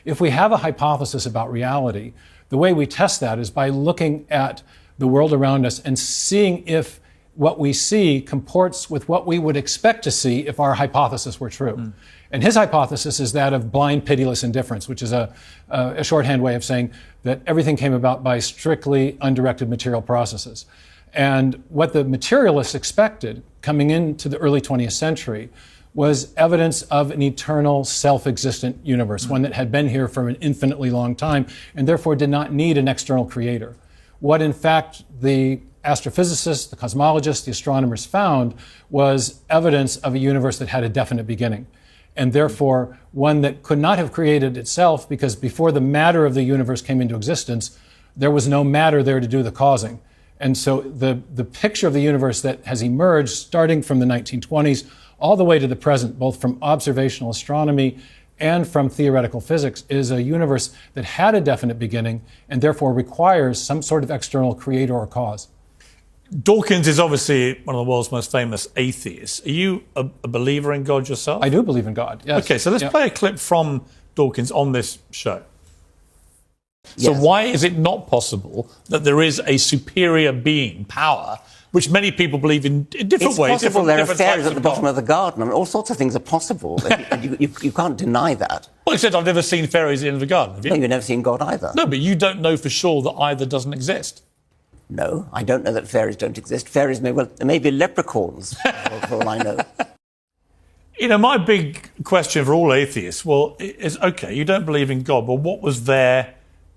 if we have a hypothesis about reality, the way we test that is by looking at the world around us and seeing if what we see comports with what we would expect to see if our hypothesis were true. And his hypothesis is that of blind, pitiless indifference, which is a shorthand way of saying that everything came about by strictly undirected material processes. And what the materialists expected coming into the early 20th century was evidence of an eternal, self-existent universe, one that had been here for an infinitely long time and therefore did not need an external creator. What in fact the astrophysicists, the cosmologists, the astronomers found was evidence of a universe that had a definite beginning, and therefore one that could not have created itself, because before the matter of the universe came into existence, there was no matter there to do the causing. And so the picture of the universe that has emerged starting from the 1920s all the way to the present, both from observational astronomy and from theoretical physics, is a universe that had a definite beginning and therefore requires some sort of external creator or cause. Dawkins is obviously one of the world's most famous atheists. Are you a believer in God yourself? I do believe in God, yes. Okay, so let's play a clip from Dawkins on this show. So why is it not possible that there is a superior being, power, which many people believe in different ways? It's possible there are fairies at the bottom of the garden. I mean, all sorts of things are possible. You can't deny that. Well, you said I've never seen fairies in the garden, have you? No, you've never seen God either. No, but you don't know for sure that either doesn't exist. No, I don't know that fairies don't exist. Fairies may be leprechauns, for all I know. You know, my big question for all atheists, well, is, okay, you don't believe in God, but what was there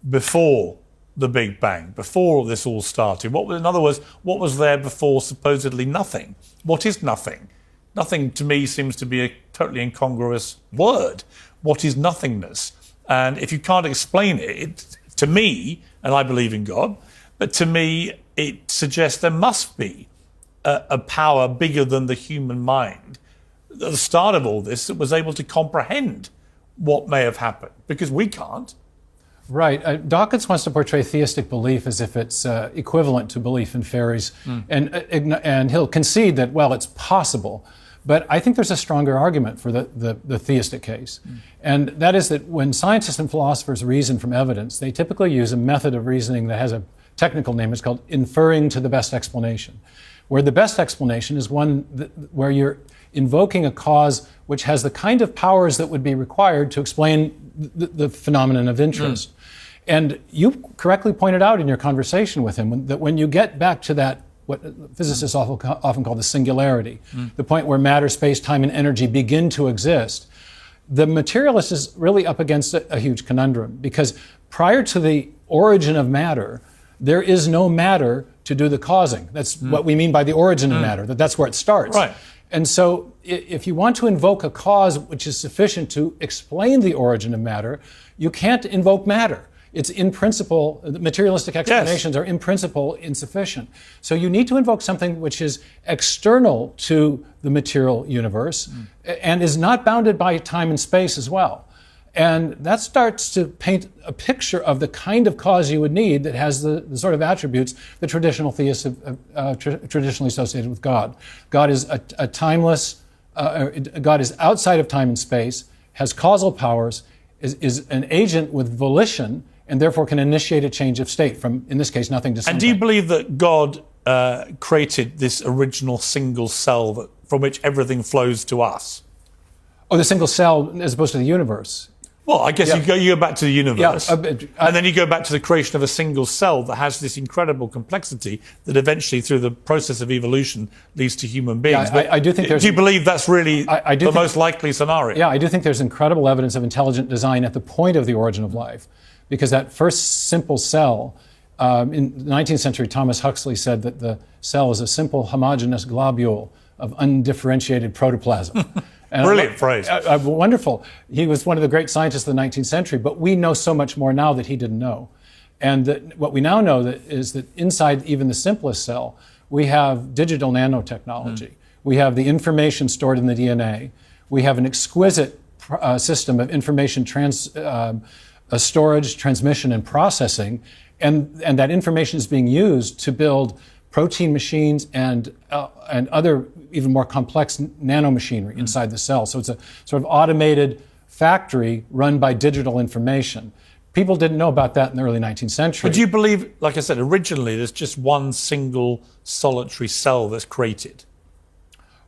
before the Big Bang, before this all started? In other words, what was there before supposedly nothing? What is nothing? Nothing to me seems to be a totally incongruous word. What is nothingness? And if you can't explain it, to me, and I believe in God, but to me, it suggests there must be a power bigger than the human mind at the start of all this that was able to comprehend what may have happened, because we can't. Right. Dawkins wants to portray theistic belief as if it's equivalent to belief in fairies, and he'll concede that, well, it's possible. But I think there's a stronger argument for the theistic case. And that is that when scientists and philosophers reason from evidence, they typically use a method of reasoning that has a technical name. It's called inferring to the best explanation, where the best explanation is one where you're invoking a cause which has the kind of powers that would be required to explain the phenomenon of interest. And you correctly pointed out in your conversation with him that when you get back to that, what physicists often call the singularity, the point where matter, space, time, and energy begin to exist, the materialist is really up against a huge conundrum, because prior to the origin of matter, there is no matter to do the causing. That's what we mean by the origin of matter, that's where it starts. Right. And so if you want to invoke a cause which is sufficient to explain the origin of matter, you can't invoke matter. It's in principle, the materialistic explanations are in principle insufficient. So you need to invoke something which is external to the material universe and is not bounded by time and space as well. And that starts to paint a picture of the kind of cause you would need that has the sort of attributes the traditional theists have traditionally associated with God. God is a timeless, God is outside of time and space, has causal powers, is an agent with volition, and therefore can initiate a change of state from, in this case, nothing to something. And do you believe that God created this original single cell from which everything flows to us? Oh, the single cell as opposed to the universe. Well, I guess you go back to the universe, and then you go back to the creation of a single cell that has this incredible complexity that eventually, through the process of evolution, leads to human beings. Yeah, I do think there's... Do you believe that's really the most likely scenario? Yeah, I do think there's incredible evidence of intelligent design at the point of the origin of life, because that first simple cell, in the 19th century, Thomas Huxley said that the cell is a simple homogeneous globule of undifferentiated protoplasm. Brilliant phrase. Wonderful. He was one of the great scientists of the 19th century, but we know so much more now that he didn't know. And what we now know is that inside even the simplest cell, we have digital nanotechnology. We have the information stored in the DNA. We have an exquisite system of information storage, transmission, and processing. And that information is being used to build protein machines and other even more complex nanomachinery inside the cell. So it's a sort of automated factory run by digital information. People didn't know about that in the early 19th century. But do you believe, like I said, originally there's just one single solitary cell that's created?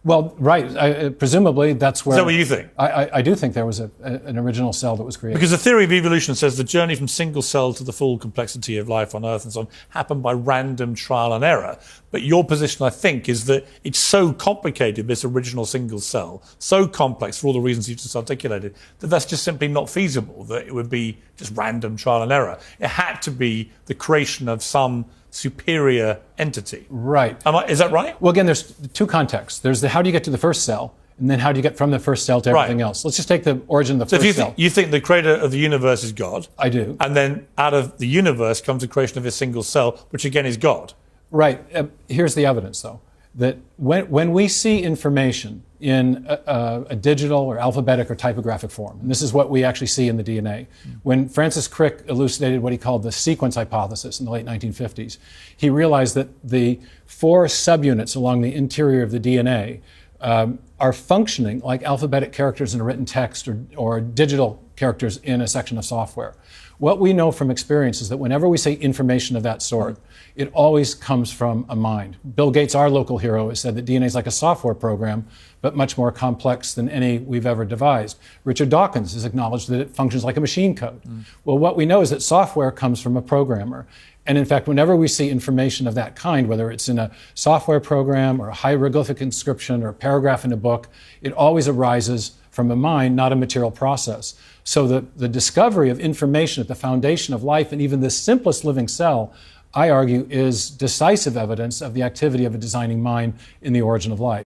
Well, right. Presumably, that's where... Is that what you think? I do think there was an original cell that was created. Because the theory of evolution says the journey from single cell to the full complexity of life on Earth and so on happened by random trial and error. But your position, I think, is that it's so complicated, this original single cell, so complex for all the reasons you just articulated, that that's just simply not feasible, that it would be just random trial and error. It had to be the creation of some superior entity. Right. Is that right? Well, again, there's two contexts. There's the how do you get to the first cell, and then how do you get from the first cell to everything else. Let's just take the origin of the first cell. You think the creator of the universe is God? I do. And then out of the universe comes the creation of a single cell, which again is God. Right. Here's the evidence, though, that when we see information in a digital or alphabetic or typographic form, and this is what we actually see in the DNA. When Francis Crick elucidated what he called the sequence hypothesis in the late 1950s, he realized that the 4 subunits along the interior of the DNA are functioning like alphabetic characters in a written text or digital characters in a section of software. What we know from experience is that whenever we say information of that sort, it always comes from a mind. Bill Gates, our local hero, has said that DNA is like a software program, but much more complex than any we've ever devised. Richard Dawkins has acknowledged that it functions like a machine code. Well, what we know is that software comes from a programmer. And in fact, whenever we see information of that kind, whether it's in a software program or a hieroglyphic inscription or a paragraph in a book, it always arises from a mind, not a material process. So the discovery of information at the foundation of life and even the simplest living cell, I argue, is decisive evidence of the activity of a designing mind in the origin of life.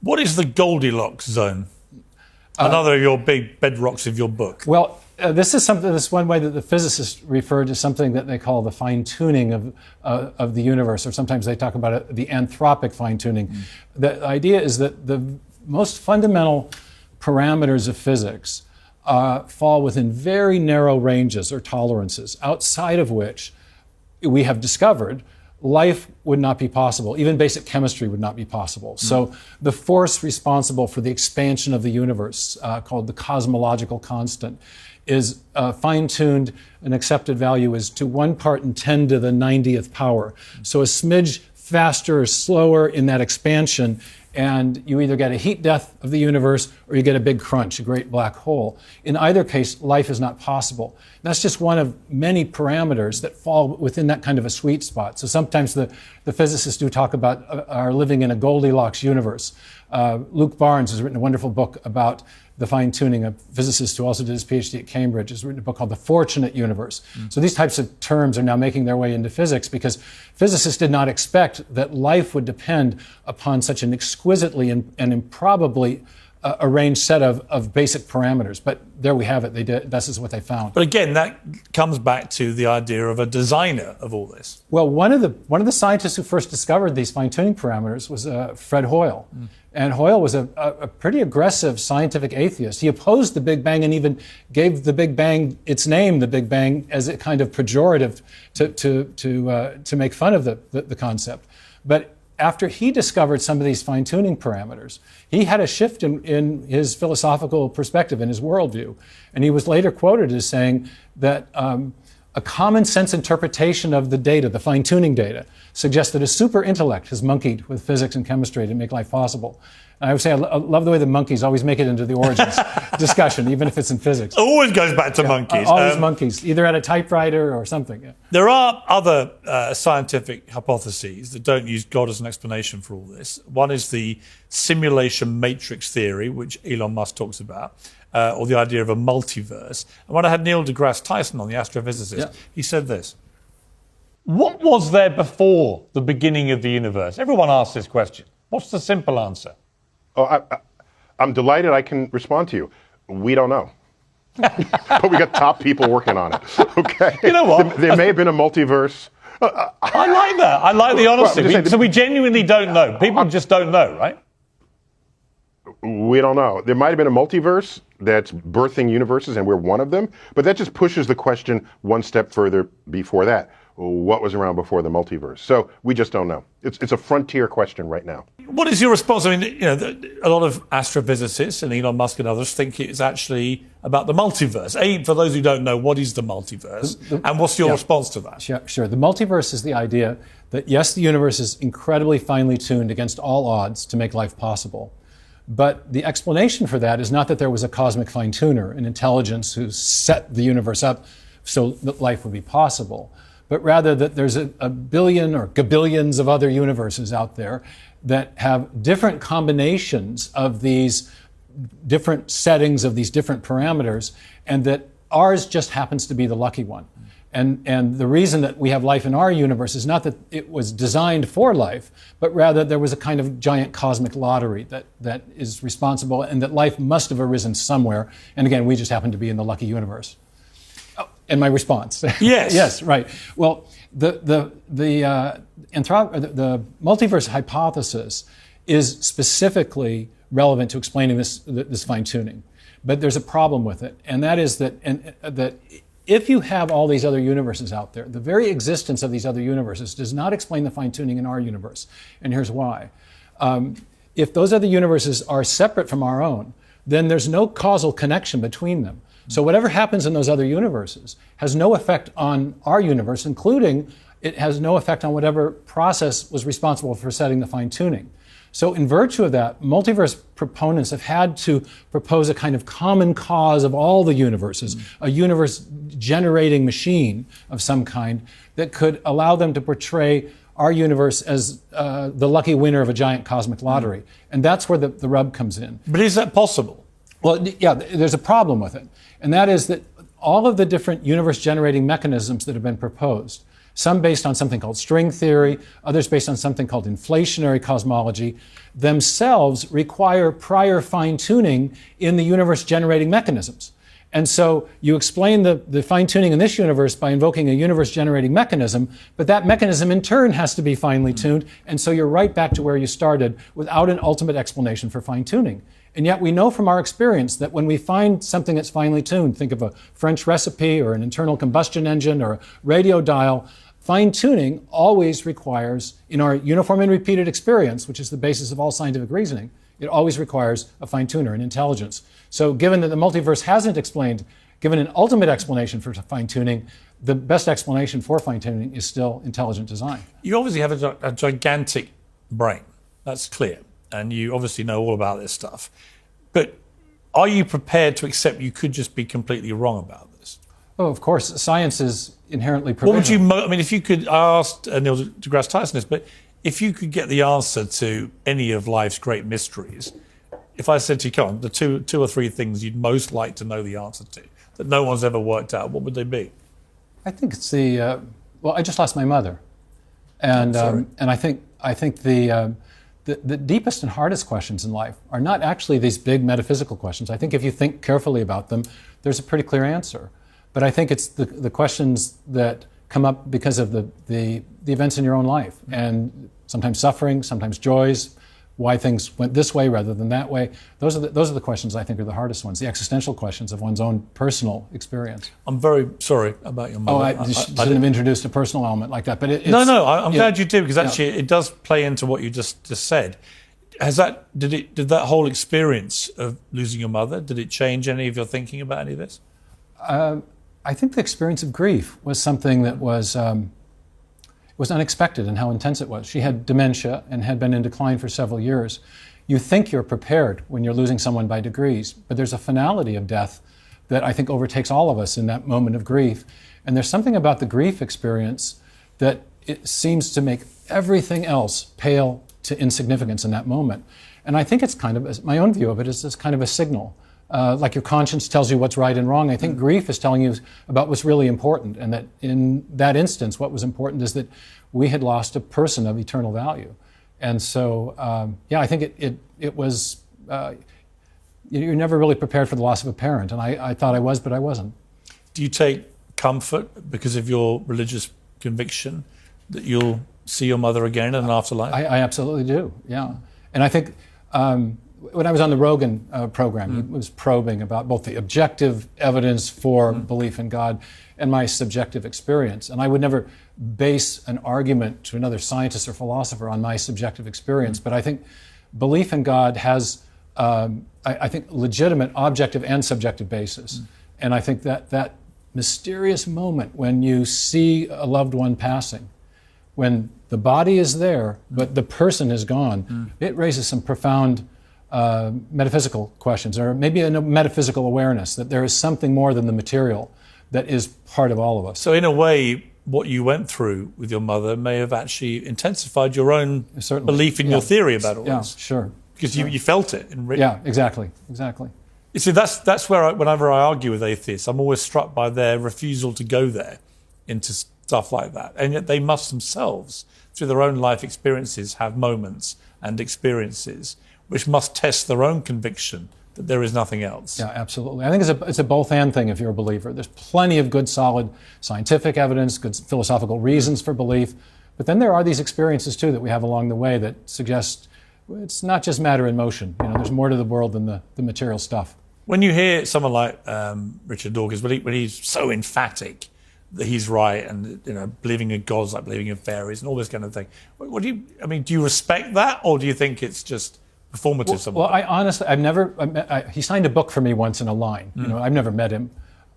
What is the Goldilocks zone? Another of your big bedrocks of your book. Well, this is one way that the physicists refer to something that they call the fine-tuning of the universe, or sometimes they talk about it, the anthropic fine-tuning. The idea is that the most fundamental parameters of physics fall within very narrow ranges or tolerances, outside of which we have discovered life would not be possible. Even basic chemistry would not be possible. So the force responsible for the expansion of the universe, called the cosmological constant, is fine-tuned. An accepted value is to 1 part in 10 to the 90th power. So a smidge faster or slower in that expansion, and you either get a heat death of the universe or you get a big crunch, a great black hole. In either case, life is not possible. That's just one of many parameters that fall within that kind of a sweet spot. So sometimes the physicists do talk about our living in a Goldilocks universe. Luke Barnes has written a wonderful book about the fine-tuning. A physicist who also did his PhD at Cambridge has written a book called The Fortunate Universe. So these types of terms are now making their way into physics because physicists did not expect that life would depend upon such an exquisitely and improbably arranged set of basic parameters. But there we have it. They did. This is what they found. But again, that comes back to the idea of a designer of all this. Well, one of the scientists who first discovered these fine-tuning parameters was Fred Hoyle. And Hoyle was a pretty aggressive scientific atheist. He opposed the Big Bang and even gave the Big Bang its name, the Big Bang, as a kind of pejorative to make fun of the concept. But after he discovered some of these fine-tuning parameters, he had a shift in his philosophical perspective, in his worldview. And he was later quoted as saying that a common sense interpretation of the data, the fine-tuning data, suggests that a super intellect has monkeyed with physics and chemistry to make life possible. And I would say I love the way the monkeys always make it into the origins discussion, even if it's in physics. It always goes back to monkeys. Always monkeys, either at a typewriter or something. Yeah. There are other scientific hypotheses that don't use God as an explanation for all this. One is the simulation matrix theory, which Elon Musk talks about, or the idea of a multiverse. And when I had Neil deGrasse Tyson on, the astrophysicist, he said this. What was there before the beginning of the universe? Everyone asks this question. What's the simple answer? Oh, I'm delighted I can respond to you. We don't know. But we got top people working on it. Okay. You know what? There may have been a multiverse. I like that. I like the honesty. So we genuinely don't know. People just don't know, right? We don't know. There might have been a multiverse that's birthing universes, and we're one of them. But that just pushes the question one step further before that. what was around before the multiverse. So we just don't know. It's a frontier question right now. What is your response? I mean, a lot of astrophysicists and Elon Musk and others think it's actually about the multiverse. For those who don't know, what is the multiverse? And what's your response to that? Sure. The multiverse is the idea that, yes, the universe is incredibly finely tuned against all odds to make life possible. But the explanation for that is not that there was a cosmic fine-tuner, an intelligence who set the universe up so that life would be possible, but rather that there's a billion or gabillions of other universes out there that have different combinations of these different settings of these different parameters, and that ours just happens to be the lucky one. And the reason that we have life in our universe is not that it was designed for life, but rather there was a kind of giant cosmic lottery that is responsible, and that life must have arisen somewhere. And again, we just happen to be in the lucky universe. Oh, and my response. Yes. Yes, right. Well, the multiverse hypothesis is specifically relevant to explaining this fine-tuning. But there's a problem with it, and that is that if you have all these other universes out there, the very existence of these other universes does not explain the fine-tuning in our universe. And here's why. If those other universes are separate from our own, then there's no causal connection between them. So whatever happens in those other universes has no effect on our universe, including it has no effect on whatever process was responsible for setting the fine-tuning. So in virtue of that, multiverse proponents have had to propose a kind of common cause of all the universes, a universe-generating machine of some kind that could allow them to portray our universe as the lucky winner of a giant cosmic lottery. And that's where the rub comes in. But is that possible? Well, yeah, there's a problem with it. And that is that all of the different universe-generating mechanisms that have been proposed, some based on something called string theory, others based on something called inflationary cosmology, themselves require prior fine-tuning in the universe-generating mechanisms. And so you explain the fine-tuning in this universe by invoking a universe-generating mechanism, but that mechanism in turn has to be finely tuned, and so you're right back to where you started without an ultimate explanation for fine-tuning. And yet we know from our experience that when we find something that's finely tuned, think of a French recipe or an internal combustion engine or a radio dial, fine-tuning always requires, in our uniform and repeated experience, which is the basis of all scientific reasoning, it always requires a fine-tuner, an intelligence. So given that the multiverse hasn't given an ultimate explanation for fine-tuning, the best explanation for fine-tuning is still intelligent design. You obviously have a gigantic brain, that's clear, and you obviously know all about this stuff. But are you prepared to accept you could just be completely wrong about this? Oh, of course, science is inherently provisional. What would you, I mean, if you could ask Neil deGrasse Tyson this, but if you could get the answer to any of life's great mysteries, if I said to you, come on, the two or three things you'd most like to know the answer to, that no one's ever worked out, what would they be? I think it's well, I just lost my mother. And I think the deepest and hardest questions in life are not actually these big metaphysical questions. I think if you think carefully about them, there's a pretty clear answer. But I think it's the questions that come up because of the events in your own life, and sometimes suffering, sometimes joys, why things went this way rather than that way. Those are the questions I think are the hardest ones, the existential questions of one's own personal experience. I'm very sorry about your mother. Oh, I shouldn't have introduced a personal element like that. But I'm glad you did, because actually it does play into what you just said. Did that whole experience of losing your mother, did it change any of your thinking about any of this? I think the experience of grief was something that was unexpected in how intense it was. She had dementia and had been in decline for several years. You think you're prepared when you're losing someone by degrees, but there's a finality of death that I think overtakes all of us in that moment of grief. And there's something about the grief experience that it seems to make everything else pale to insignificance in that moment. And I think it's kind of, my own view of it is this kind of a signal. Like your conscience tells you what's right and wrong, I think grief is telling you about what's really important, and that in that instance, what was important is that we had lost a person of eternal value. And so, I think it was, you're never really prepared for the loss of a parent, and I thought I was, but I wasn't. Do you take comfort because of your religious conviction that you'll see your mother again in an afterlife? I absolutely do, yeah. And I think when I was on the Rogan program, he was probing about both the objective evidence for belief in God and my subjective experience. And I would never base an argument to another scientist or philosopher on my subjective experience. But I think belief in God has, I think, legitimate objective and subjective basis. And I think that mysterious moment when you see a loved one passing, when the body is there, but the person is gone, it raises some profound metaphysical questions, or maybe a metaphysical awareness that there is something more than the material that is part of all of us. So in a way, what you went through with your mother may have actually intensified your own Certainly. belief in your theory about all Yeah, this. sure. Because you felt it. Yeah, exactly. You see, that's where whenever I argue with atheists, I'm always struck by their refusal to go there into stuff like that. And yet they must themselves, through their own life experiences, have moments and experiences which must test their own conviction that there is nothing else. Yeah, absolutely. I think it's a both-and thing if you're a believer. There's plenty of good, solid scientific evidence, good philosophical reasons for belief, but then there are these experiences too that we have along the way that suggest it's not just matter in motion. There's more to the world than the material stuff. When you hear someone like Richard Dawkins, when he's so emphatic that he's right, and believing in gods like believing in fairies and all this kind of thing, what do you respect that, or do you think it's just performative? Well, I honestly, he signed a book for me once in a line. I've never met him.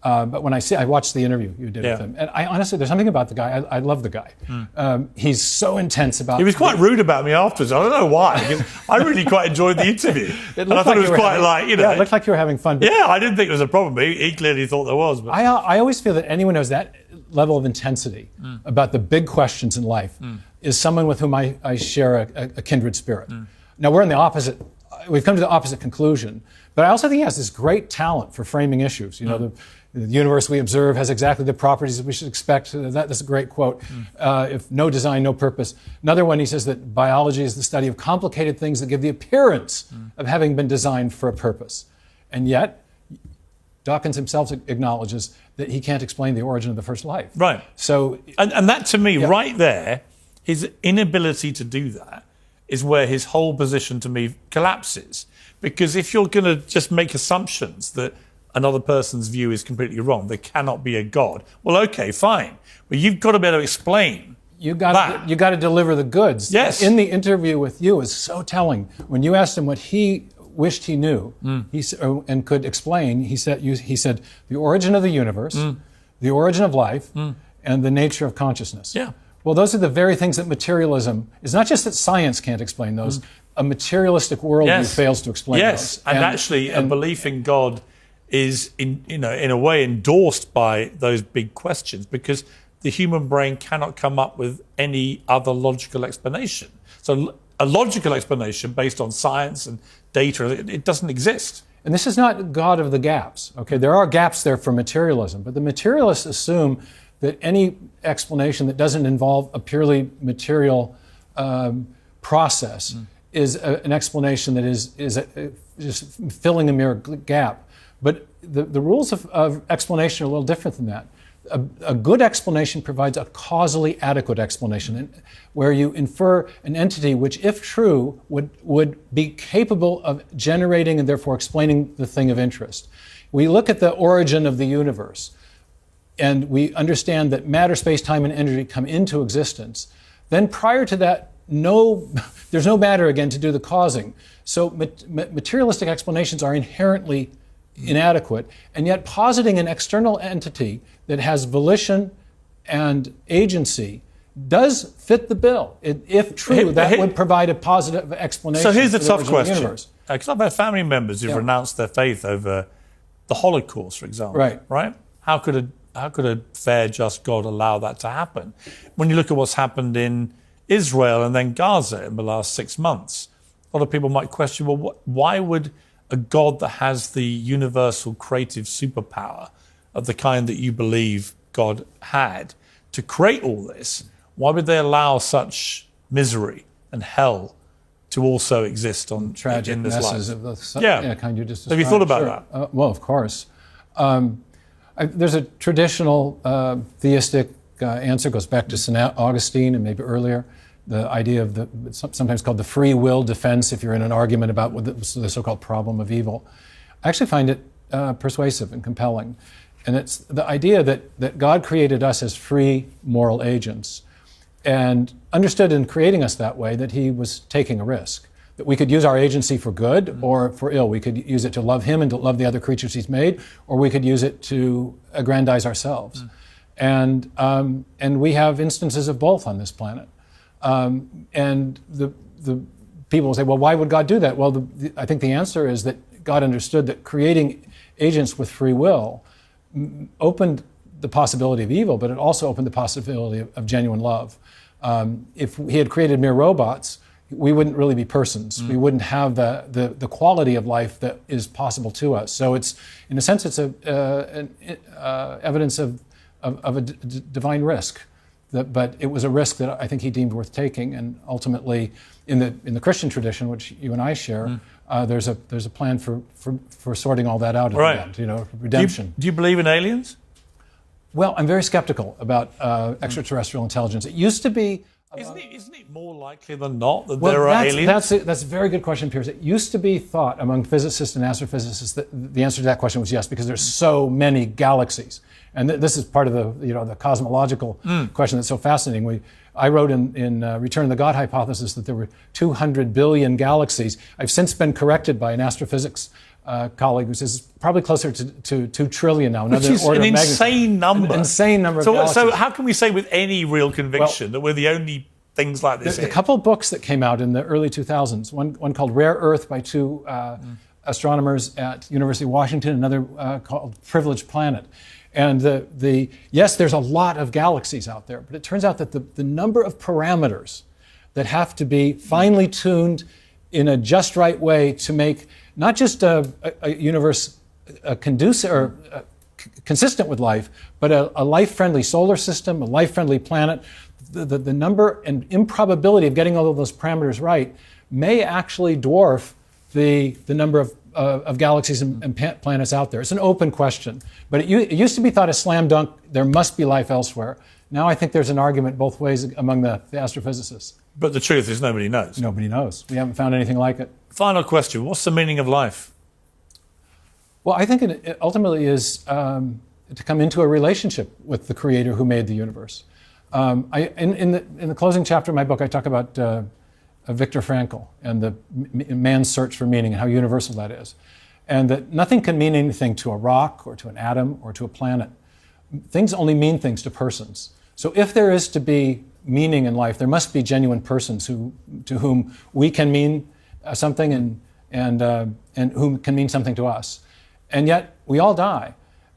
But when I watched the interview you did with him, and I honestly, there's something about the guy. I love the guy. He's so intense about. He was quite rude about me afterwards. I don't know why. Because I really quite enjoyed the interview, and I thought it was quite Yeah, it looked like you were having fun. Yeah, I didn't think there was a problem. He clearly thought there was. But. I always feel that anyone who has that level of intensity about the big questions in life is someone with whom I share a kindred spirit. Now we're in the opposite. We've come to the opposite conclusion, but I also think he has this great talent for framing issues. The universe we observe has exactly the properties that we should expect. That's a great quote. If no design, no purpose. Another one, he says that biology is the study of complicated things that give the appearance of having been designed for a purpose. And yet, Dawkins himself acknowledges that he can't explain the origin of the first life. Right. So, and that to me, right there, his inability to do that is where his whole position to me collapses. Because if you're going to just make assumptions that another person's view is completely wrong, there cannot be a God. Well, okay, fine. But you've got to be able to explain you got to deliver the goods. Yes. In the interview with you is so telling. When you asked him what he wished he knew and could explain, he said the origin of the universe, the origin of life, and the nature of consciousness. Yeah. Well, those are the very things that materialism is. Not just that science can't explain those, a materialistic worldview fails to explain those. And actually, a belief in God is, in a way, endorsed by those big questions, because the human brain cannot come up with any other logical explanation. So a logical explanation based on science and data, it doesn't exist. And this is not God of the gaps. Okay, there are gaps there for materialism, but the materialists assume that any explanation that doesn't involve a purely material process is an explanation that is just filling a mere gap. But the rules of explanation are a little different than that. A good explanation provides a causally adequate explanation, where you infer an entity which, if true, would be capable of generating and therefore explaining the thing of interest. We look at the origin of the universe, and we understand that matter, space, time, and energy come into existence. Then prior to that, there's no matter again to do the causing. So materialistic explanations are inherently inadequate, and yet positing an external entity that has volition and agency does fit the bill. If true, that would provide a positive explanation. So here's the for tough origin of the question. universe. Because I've had family members who've renounced their faith over the Holocaust, for example. Right? How could a fair, just God allow that to happen? When you look at what's happened in Israel and then Gaza in the last 6 months, a lot of people might question, well, why would a God that has the universal creative superpower of the kind that you believe God had to create all this, why would they allow such misery and hell to also exist Tragic in this messes life? of the kind you just described? Have you thought about that? Well, of course. There's a traditional theistic answer, goes back to St. Augustine and maybe earlier, the idea of sometimes called the free will defense if you're in an argument about the so-called problem of evil. I actually find it persuasive and compelling. And it's the idea that God created us as free moral agents and understood in creating us that way that he was taking a risk, that we could use our agency for good or for ill. We could use it to love him and to love the other creatures he's made, or we could use it to aggrandize ourselves. And we have instances of both on this planet. And the people will say, well, why would God do that? Well, I think the answer is that God understood that creating agents with free will opened the possibility of evil, but it also opened the possibility of genuine love. If he had created mere robots, we wouldn't really be persons. We wouldn't have the quality of life that is possible to us. So it's, in a sense, it's evidence of a divine risk. But it was a risk that I think he deemed worth taking, and ultimately, in the Christian tradition, which you and I share, there's a plan for sorting all that out at the end. Redemption. Do you believe in aliens? Well, I'm very skeptical about extraterrestrial intelligence. It used to be. Isn't it more likely than not that there are aliens? That's a very good question, Piers. It used to be thought among physicists and astrophysicists that the answer to that question was yes, because there's so many galaxies. And this is part of the cosmological question that's so fascinating. I wrote in Return of the God Hypothesis that there were 200 billion galaxies. I've since been corrected by an astrophysics colleague who says it's probably closer to 2 trillion now. Which is an insane number. An insane number of galaxies. So how can we say with any real conviction that we're the only things like this? There's a couple of books that came out in the early 2000s. One called Rare Earth by 2 astronomers at University of Washington, another called Privileged Planet. And yes, there's a lot of galaxies out there, but it turns out that the number of parameters that have to be finely tuned in a just right way to make not just a universe conducive or consistent with life, but a life-friendly solar system, a life-friendly planet, the number and improbability of getting all of those parameters right may actually dwarf the number of galaxies and planets out there. It's an open question, but it used to be thought a slam dunk, there must be life elsewhere. Now I think there's an argument both ways among the astrophysicists. But the truth is nobody knows. Nobody knows. We haven't found anything like it. Final question, what's the meaning of life? Well, I think it ultimately is to come into a relationship with the Creator who made the universe. In the closing chapter of my book, I talk about Viktor Frankl and the man's search for meaning and how universal that is. And that nothing can mean anything to a rock or to an atom or to a planet. Things only mean things to persons. So if there is to be meaning in life, there must be genuine persons to whom we can mean something and whom can mean something to us. And yet we all die.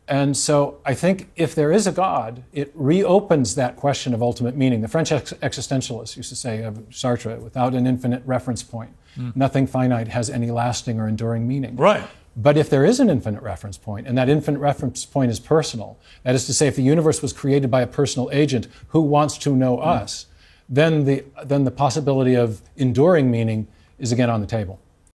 And so I think if there is a God, it reopens that question of ultimate meaning. The French existentialists used to say of Sartre, without an infinite reference point, nothing finite has any lasting or enduring meaning. Right. But if there is an infinite reference point, and that infinite reference point is personal, that is to say, if the universe was created by a personal agent who wants to know us, then the possibility of enduring meaning is again on the table.